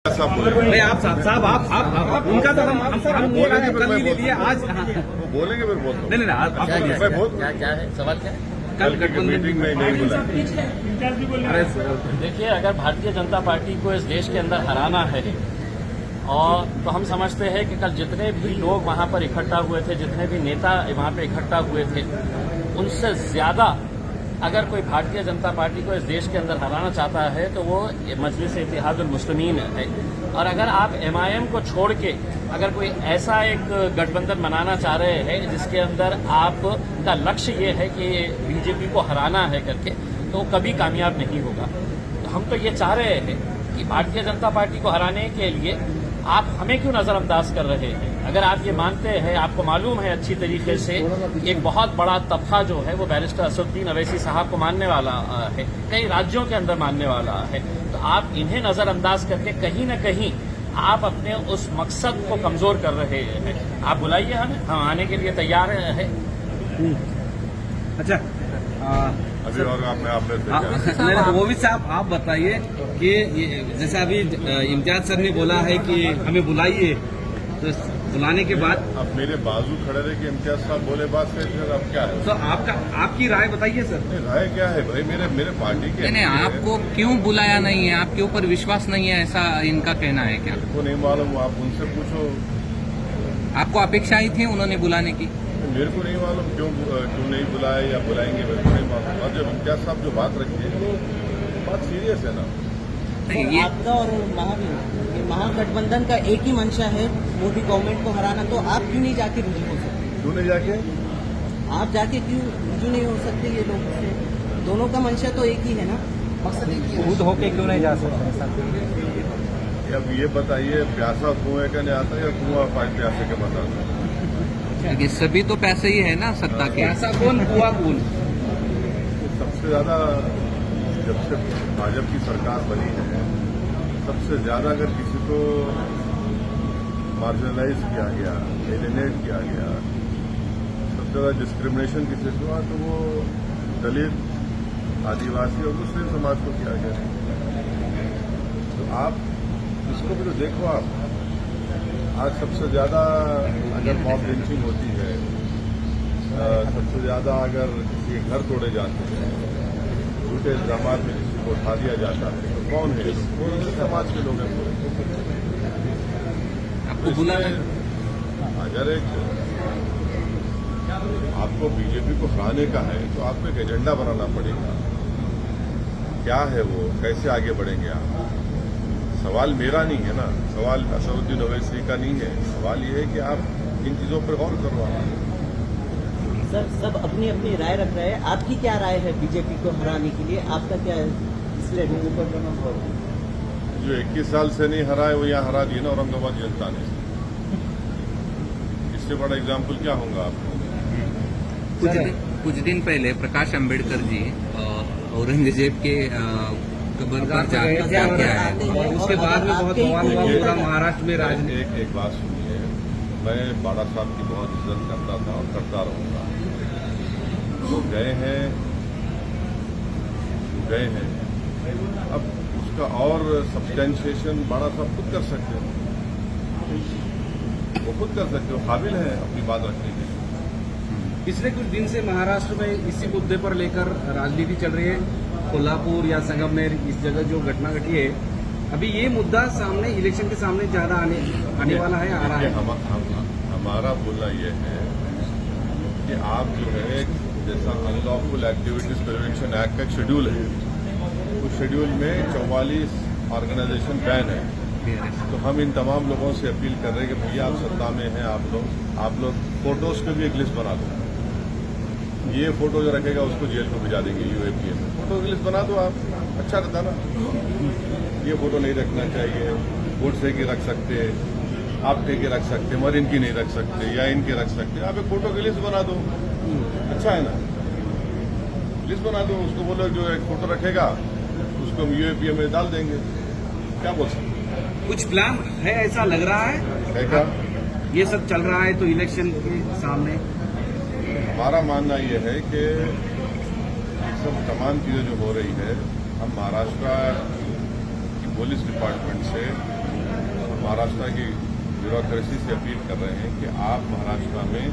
भाई आप साहब आप उनका तो हम कल ही ले लिए आज बोलेंगे फिर बोल दो। नहीं आप क्या है सवाल क्या है? कल की मीटिंग में नहीं बोला। अरे देखिए, अगर भारतीय जनता पार्टी को इस देश के अंदर हराना है और तो हम समझते हैं कि कल जितने भी लोग वहां पर इकट्ठा हुए थे, जितने भी नेता वहां पर इकट्ठा हुए थे, उनसे ज्यादा अगर कोई भारतीय जनता पार्टी को इस देश के अंदर हराना चाहता है तो वो मजलिस इत्तेहादुल मुस्लिमीन है। और अगर आप एमआईएम को छोड़ के अगर कोई ऐसा एक गठबंधन बनाना चाह रहे हैं जिसके अंदर आपका लक्ष्य ये है कि बीजेपी को हराना है करके, तो कभी कामयाब नहीं होगा। तो हम तो ये चाह रहे हैं कि भारतीय जनता पार्टी को हराने के लिए आप हमें क्यों नजरअंदाज कर रहे हैं? अगर आप ये मानते हैं, आपको मालूम है अच्छी तरीके से एक बहुत बड़ा तबका जो है वो बैरिस्टर असदुद्दीन अवैसी साहब को मानने वाला है, कई राज्यों के अंदर मानने वाला है, तो आप इन्हें नजरअंदाज करके कहीं न कहीं आप अपने उस मकसद को कमजोर कर रहे हैं। आप बुलाइए हमें, हम आने के लिए तैयार हैं। अच्छा अभी और आपने वो भी साहब आप बताइए कि जैसे अभी इम्तियाज सर ने बोला है कि हमें बुलाइए, तो बुलाने के बाद अब मेरे बाजू खड़े रहे कि इम्तियाज साहब बोले बात से फिर अब क्या है? तो आपकी राय बताइए सर। राय क्या है भाई? मेरे पार्टी के नहीं, आपको क्यों बुलाया नहीं है? आपके ऊपर विश्वास नहीं है, ऐसा इनका कहना है क्या? को नहीं मालूम, आप उनसे पूछो। आपको अपेक्षाएं थी उन्होंने बुलाने की? मेरे को नहीं मालूम क्यों नहीं बुलाए या बुलाएंगे, मेरे को नहीं मालूम। और जब इम्तियाज साहब जो बात रखी है वो बात सीरियस है ना। ये आपका और महागठबंधन का एक ही मंशा है मोदी गवर्नमेंट को हराना, तो आप क्यों नहीं जाके रुजू हो सकते? क्यों नहीं जाके? आप जाके क्यों रुजू नहीं हो सकते? ये लोग से दोनों का मंशा तो एक ही है ना, मकसद एक ही है। खुद होके क्यों नहीं जा सकते? अब ये बताइए, प्यासा कुएं का नहीं आता या कुआं प्यासे के बताता? ये सभी तो पैसे ही है ना सत्ता के। ऐसा कौन हुआ कौन? सबसे ज्यादा जब से भाजपा की सरकार बनी है, सबसे ज्यादा अगर किसी को मार्जिनलाइज किया गया, एलिनेट किया गया, सबसे ज्यादा डिस्क्रिमिनेशन किसी से हुआ तो वो दलित, आदिवासी और मुस्लिम समाज को किया गया। तो आप इसको भी तो देखो। आप आज सबसे ज्यादा अगर मॉब लिंचिंग होती है, सबसे ज्यादा अगर किसी के घर तोड़े जाते हैं, झूठे इल्जाम में किसी को उठा दिया जाता है, तो कौन है? वो समाज के लोग हैं पूरे। आपको बुलाना अगर एक आपको बीजेपी को हराने का है तो आपको एक एजेंडा बनाना पड़ेगा। क्या है वो? कैसे आगे बढ़ेंगे आप? सवाल मेरा नहीं है ना, सवाल असदुद्दीन ओवैसी का नहीं है। सवाल ये है कि आप इन चीजों पर गौर करो। सर, सब अपनी अपनी राय रख रहे हैं, आपकी क्या राय है बीजेपी को हराने के लिए? आपका क्या है? इसलिए जो 21 साल से नहीं हरा है वो यहाँ हरा दिए ना औरंगाबाद जनता ने। इससे बड़ा एग्जाम्पल क्या होगा आपको? कुछ दिन पहले प्रकाश अंबेडकर जी औरंगजेब के कब्र पर जाके आए, और उसके बाद में बहुत सवाल हुआ पूरा महाराष्ट्र में राजनीति। एक बात सुनिए, मैं बाड़ा साहब की बहुत इज्जत करता था और करता रहूंगा। वो गए हैं। अब उसका और सब्सटेंशिएशन बाड़ा साहब खुद कर सकते हैं। वो खुद कर सकते हो, काबिल है अपनी बात रखने के लिए। पिछले कुछ दिन से महाराष्ट्र में इसी मुद्दे पर लेकर राजनीति चल रही है। कोल्हापुर या संगमनेर, इस जगह जो घटना घटी है, अभी ये मुद्दा सामने इलेक्शन के सामने ज्यादा आने वाला है, आ रहा है। हमारा बोलना यह है कि आप जो है, जैसा अनलॉफुल एक्टिविटीज प्रिवेंशन एक्ट का एक शेड्यूल है, उस शेड्यूल में 44 ऑर्गेनाइजेशन बैन है। तो हम इन तमाम लोगों से अपील कर रहे हैं कि भैया आप सत्ता में हैं, आप लोग फोटोज की भी एक लिस्ट बना दो। ये फोटो जो रखेगा उसको जेल में भिजा देंगे यूएपीए में। फोटो की लिस्ट बना दो आप, अच्छा रहता ना। ये फोटो नहीं रखना चाहिए, गुडसे की रख सकते, आपके के रख सकते, मगर इनकी नहीं रख सकते या इनके रख सकते। आप एक फोटो की लिस्ट बना दो, अच्छा है ना। लिस्ट बना दो, उसको बोलो जो एक फोटो रखेगा उसको हम यूएपीए में डाल देंगे। क्या बोल सकते? कुछ प्लान है ऐसा लग रहा है क्या? ये सब चल रहा है तो इलेक्शन के सामने हमारा मानना यह है कि सब तमाम चीज़ें जो हो रही है, हम महाराष्ट्र की पुलिस डिपार्टमेंट से महाराष्ट्र की ब्यूरोक्रेसी से अपील कर रहे हैं कि आप महाराष्ट्र में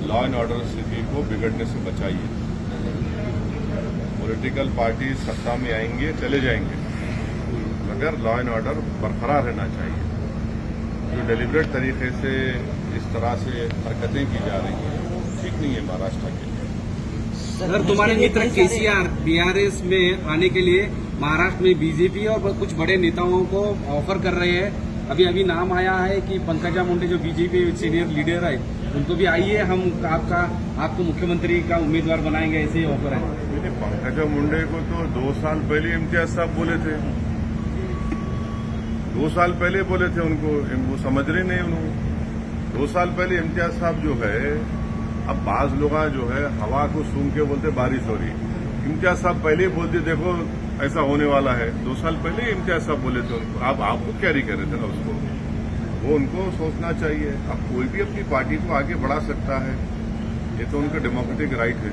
लॉ एंड ऑर्डर स्थिति को बिगड़ने से बचाइए। पॉलिटिकल पार्टी सत्ता में आएंगे, चले जाएंगे, मगर लॉ एंड ऑर्डर बरकरार रहना चाहिए। जो डेलिब्रेट तरीके से इस तरह से हरकतें की जा रही हैं, ठीक नहीं है महाराष्ट्र के लिए। अगर तुम्हारे मित्र केसीआर बीआरएस में आने के लिए महाराष्ट्र में बीजेपी और कुछ बड़े नेताओं को ऑफर कर रहे हैं। अभी नाम आया है कि पंकजा मुंडे जो बीजेपी सीनियर लीडर है, उनको भी आइए, हम आपको मुख्यमंत्री का उम्मीदवार बनाएंगे, ऐसे ही ऑफर है। पंकजा मुंडे को तो 2 साल पहले इम्तियाज साहब बोले थे, 2 साल पहले बोले थे उनको, वो समझ रहे नहीं उन्होंने। 2 साल पहले इम्तियाज साहब जो है, अब बाज लोग जो है हवा को सूंघ के बोलते बारिश हो रही। इम्तियाज साहब पहले ही बोलते देखो ऐसा होने वाला है। 2 साल पहले इम्तियाज साहब बोले थे उनको, आप खुद कैरी कर रहे थे ना उसको। वो उनको सोचना चाहिए। अब कोई भी अपनी पार्टी को आगे बढ़ा सकता है, ये तो उनका डेमोक्रेटिक राइट है।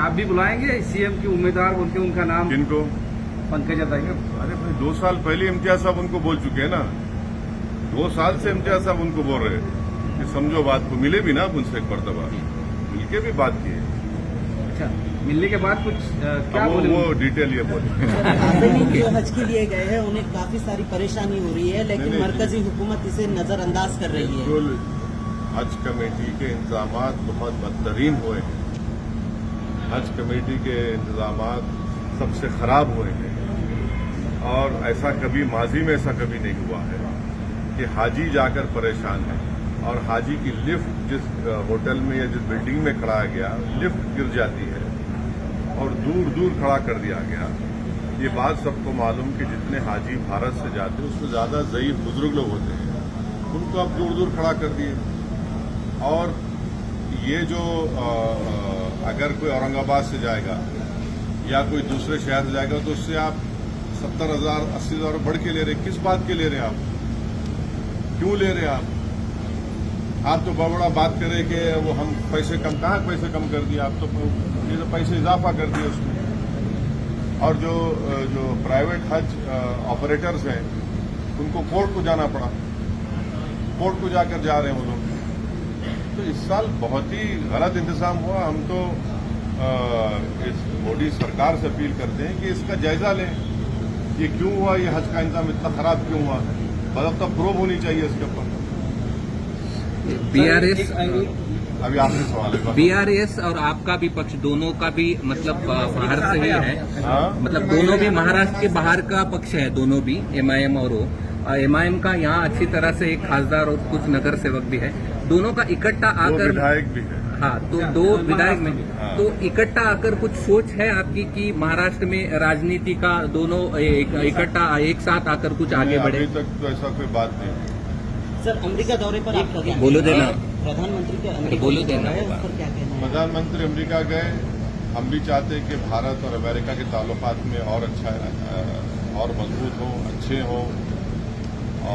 आप भी बुलाएंगे सीएम के उम्मीदवार बोल के उनका नाम? किनको? पंकजा ताई। अरे भाई 2 साल पहले इम्तियाज साहब उनको बोल चुके हैं ना। 2 साल से इम्तियाज साहब उनको बोल रहे हैं कि समझो बात को, मिले भी ना उनसे एक मरतबा, मिलके भी बात किए। अच्छा, मिलने के बाद कुछ क्या बोले? वो डिटेल ये बोले। जो हज के लिए गए हैं उन्हें काफी सारी परेशानी हो रही है, लेकिन नहीं, मरकजी हुकूमत इसे नजरअंदाज कर रही है। बिल्कुल, हज कमेटी के इंतजाम बहुत बदतरीन हुए हैं। हज कमेटी के इंतजाम सबसे खराब हुए हैं, और ऐसा कभी माजी में ऐसा कभी नहीं हुआ है कि हाजी जाकर परेशान है और हाजी की लिफ्ट जिस होटल में या जिस बिल्डिंग में खड़ा गया, लिफ्ट गिर जाती है और दूर दूर खड़ा कर दिया गया। ये बात सबको मालूम कि जितने हाजी भारत से जाते हैं उसमें ज्यादा ज़ईफ बुजुर्ग लोग होते हैं, उनको आप दूर दूर खड़ा कर दिए। और ये जो अगर कोई औरंगाबाद से जाएगा या कोई दूसरे शहर से जाएगा तो उससे आप 70,000 80,000 बढ़ के ले रहे, किस बात के ले रहे हैं आप? क्यों ले रहे हैं आप तो बड़ा बात करें कि वो हम पैसे कम, कहाँ पैसे कम कर दिए? आप तो ये तो पैसे इजाफा कर दिए उसमें। और जो प्राइवेट हज ऑपरेटर्स हैं उनको कोर्ट को जाना पड़ा, कोर्ट को जाकर जा रहे हैं वो लोग। तो इस साल बहुत ही गलत इंतजाम हुआ। हम तो इस मोदी सरकार से अपील करते हैं कि इसका जायजा लें, ये क्यों हुआ, ये हज का इंतजाम इतना खराब क्यों हुआ, मतलब तब प्रूव होनी चाहिए इसके ऊपर। बीआरएस अभी आखिरी सवाल है। बीआरएस और आपका भी पक्ष दोनों का भी मतलब बाहर से ही है, मतलब दोनों भी महाराष्ट्र के बाहर का पक्ष है, दोनों भी एमआईएम और एमआईएम का यहाँ अच्छी तरह से एक खासदार और कुछ नगर सेवक भी है, दोनों का इकट्ठा आकर विधायक भी है। हाँ, तो 2 विधायक में तो इकट्ठा आकर कुछ सोच है आपकी कि महाराष्ट्र में राजनीति का दोनों इकट्ठा एक साथ आकर कुछ आगे बढ़े? अभी तक तो ऐसा कोई बात नहीं। सर, अमेरिका दौरे पर आप बोलो देना, प्रधानमंत्री के अमेरिका बोलो देना है, उस पर क्या कहना है? प्रधानमंत्री अमेरिका गए, हम भी चाहते हैं कि भारत और अमेरिका के ताल्लुकात में और अच्छा और मजबूत हो, अच्छे हो,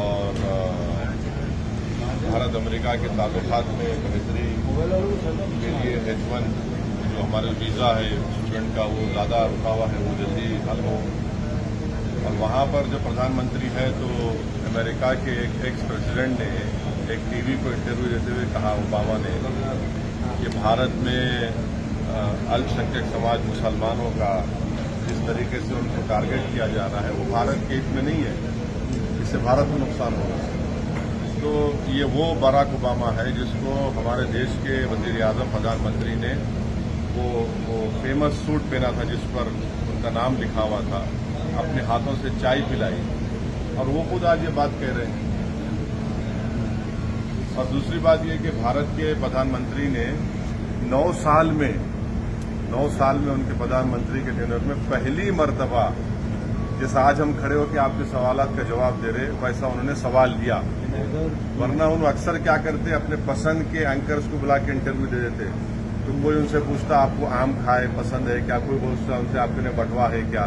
और भारत अमेरिका के ताल्लुकात में बेहतरी के लिए H1 जो हमारे वीज़ा है स्टूडेंट का वो ज़्यादा रुका हुआ है, वो जल्दी हल हो। और वहाँ पर जो प्रधानमंत्री है तो अमेरिका के एक एक्स प्रेसिडेंट ने एक टीवी को इंटरव्यू देते हुए कहा, ओबामा ने, कि भारत में अल्पसंख्यक समाज मुसलमानों का जिस तरीके से उनको टारगेट किया जा रहा है वो भारत के हित में नहीं है, इससे भारत को नुकसान होगा। तो ये वो बराक ओबामा है जिसको हमारे देश के वज़ीर आज़म प्रधानमंत्री ने वो फेमस सूट पहना था जिस पर उनका नाम लिखा हुआ था, अपने हाथों से चाय पिलाई, और वो खुद आज ये बात कह रहे हैं। और दूसरी बात ये कि भारत के प्रधानमंत्री ने 9 साल में उनके प्रधानमंत्री के टेन्योर में पहली मर्तबा, जैसा आज हम खड़े होकर आपके सवालात का जवाब दे रहे, वैसा उन्होंने सवाल लिया। वरना उन्होंने अक्सर क्या करते, अपने पसंद के एंकर्स को बुला के इंटरव्यू दे देते। तो कोई उनसे पूछता आपको आम खाए पसंद है क्या, कोई पूछता उनसे आपके लिए बटवा है क्या।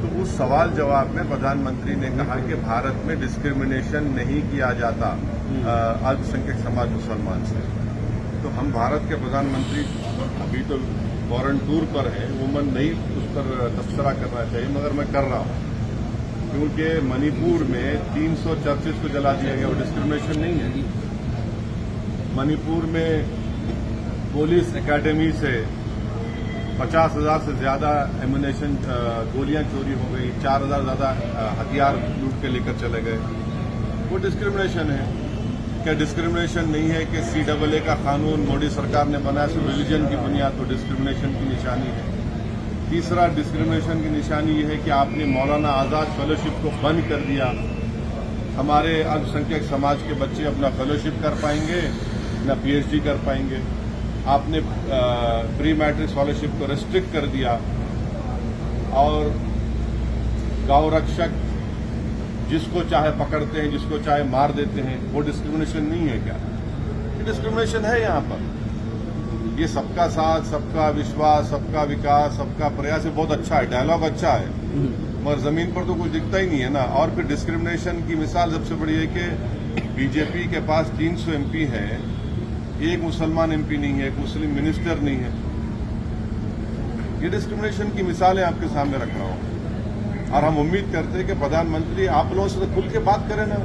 तो उस सवाल जवाब में प्रधानमंत्री ने कहा कि भारत में डिस्क्रिमिनेशन नहीं किया जाता अल्पसंख्यक समाज मुसलमान से। तो हम भारत के प्रधानमंत्री अभी तो फॉरेन टूर पर है, वो मन नहीं उस पर तबसरा करना चाहिए, मगर मैं कर रहा हूँ क्योंकि मणिपुर में 300 चर्चेज को जला दिया गया, वो डिस्क्रिमिनेशन नहीं है। मणिपुर में पुलिस एकेडमी से 50,000 से ज्यादा एमुनेशन गोलियां चोरी हो गई, 4,000 ज्यादा हथियार लूट के लेकर चले गए। वो डिस्क्रिमिनेशन है। क्या डिस्क्रिमिनेशन नहीं है कि CAA का कानून मोदी सरकार ने बनाया सिर्फ रिलीजन की बुनियाद पर डिस्क्रिमिनेशन की निशानी है। तीसरा डिस्क्रिमिनेशन की निशानी ये है कि आपने मौलाना आजाद फेलोशिप को बंद कर दिया। हमारे अल्पसंख्यक समाज के बच्चे अपना फेलोशिप कर पाएंगे न PhD कर पाएंगे। आपने प्री मैट्रिक स्कॉलरशिप को रेस्ट्रिक्ट कर दिया और गौ रक्षक जिसको चाहे पकड़ते हैं, जिसको चाहे मार देते हैं। वो डिस्क्रिमिनेशन नहीं है क्या? ये डिस्क्रिमिनेशन है यहाँ पर। ये सबका साथ, सबका विश्वास, सबका विकास, सबका प्रयास ये बहुत अच्छा है, डायलॉग अच्छा है, मगर जमीन पर तो कुछ दिखता ही नहीं है ना। और फिर डिस्क्रिमिनेशन की मिसाल सबसे बड़ी है कि बीजेपी के पास 300 MP है, एक मुसलमान MP नहीं है, एक मुस्लिम मिनिस्टर नहीं है। ये डिस्क्रिमिनेशन की मिसालें आपके सामने रख रहा हूं। और हम उम्मीद करते हैं कि प्रधानमंत्री आप लोगों से तो खुल के बात करें ना।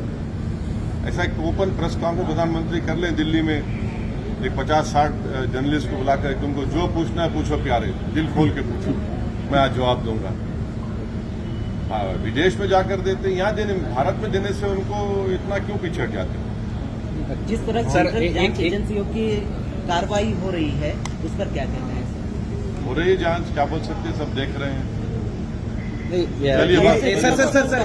ऐसा एक ओपन प्रेस कॉन्फ्रेंस प्रधानमंत्री कर लें दिल्ली में, एक 50-60 जर्नलिस्ट को बुलाकर तुमको जो पूछना है पूछो प्यारे, दिल खोल के पूछो, मैं आज जवाब दूंगा। विदेश में जाकर देते, यहाँ देने, भारत में देने से उनको इतना क्यों पीछे हट जाते हैं? जिस तरह सेंट्रल जांच एजेंसियों की कार्रवाई हो रही है उस पर क्या कहना है? हो रही है जांच, क्या बोल सकते हैं, सब देख रहे हैं। चलिए सर